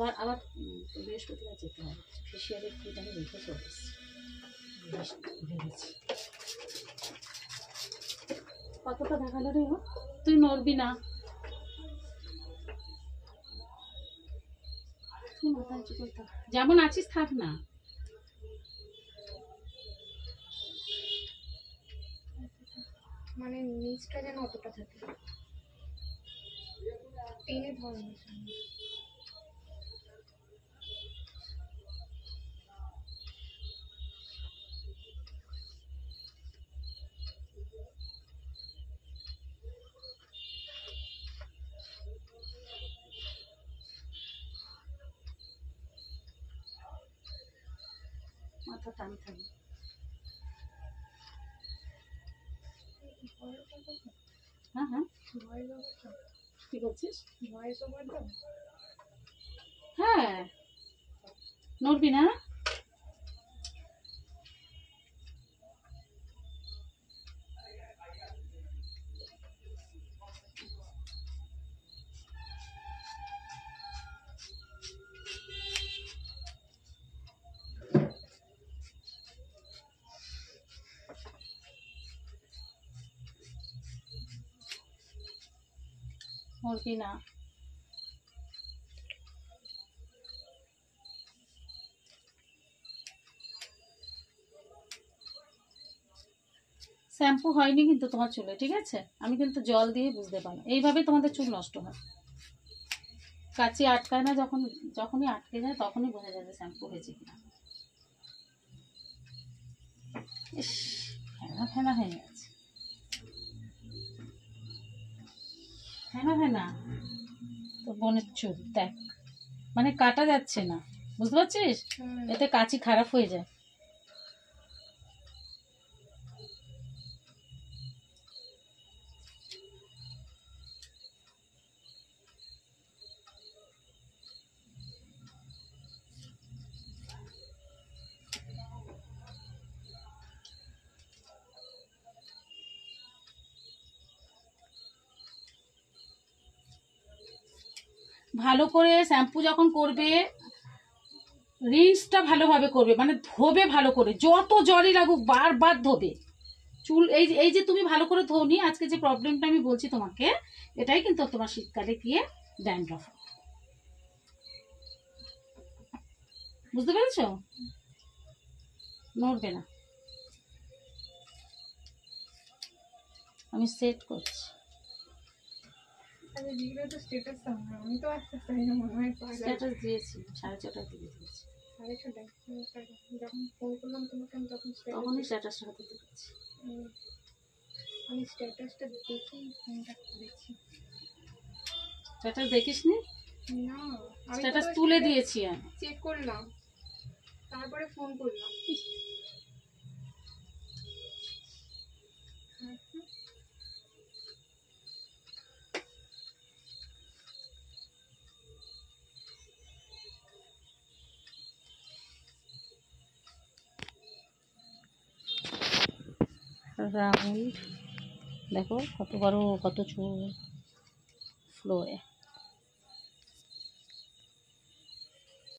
আবার আবার বৃহস্পতিবার যেতে হবে, ফেসিয়ালের কিট আমি রেখে চলে এসেছি। কতটা দেখালো রে, তুই নড়বি না, তুই মাথা উঁচু করে থাক, যেমন আছিস থাক না। মানে নিচটা যেন অতটা থাকে, টেনে ধর না। মাথা টান থাকে। হ্যাঁ হ্যাঁ, কি করছিস? হ্যাঁ, নড়বি না। নড়বি না। শ্যাম্পু হয়নি কিন্তু তোমার চুলে, ঠিক আছে? আমি কিন্তু জল দিয়ে বুঝতে পারি, এইভাবে তোমাদের চুল নষ্ট হয়। কাচি আটকায় না, যখনই আটকে যায় তখনই বোঝা যাবে শ্যাম্পু হয়েছে কিনা। ইস, ফেনা ফেনা হয়ে গেছে, ফেনা ফেনা। তো বোনের চুল দেখ, মানে কাটা যাচ্ছে না, বুঝতে পারছিস? এতে কাচি খারাপ হয়ে যায়। ভালো করে শ্যাম্পু যখন করবে, রিন্সটা ভালোভাবে করবে, মানে ধোবে ভালো করে, যত জলই লাগুক বারবার ধোবে চুল। এই যে তুমি ভালো করে ধোনি, আজকে যে প্রবলেমটা আমি বলছি তোমাকে, এটাই কিন্তু তোমার শীতকালে গিয়ে ড্যান্ড্রফ। বুঝতে পেরেছো? নড়বে না, আমি সেট করছি। স্ট্যাটাস দিয়েছি 6:30টার দিকে দিয়েছি, তখনই স্ট্যাটাসটা হাতে তুলেছি। আমি স্ট্যাটাসটা দেখেই ফোনটা করেছি। স্ট্যাটাস দেখিসনি? না, স্ট্যাটাস তুলে দিয়েছি, আমি চেক করলাম, তারপরে ফোন করলাম। রাহুল দেখো কত বড়, কত চুল ফ্লোয়ে।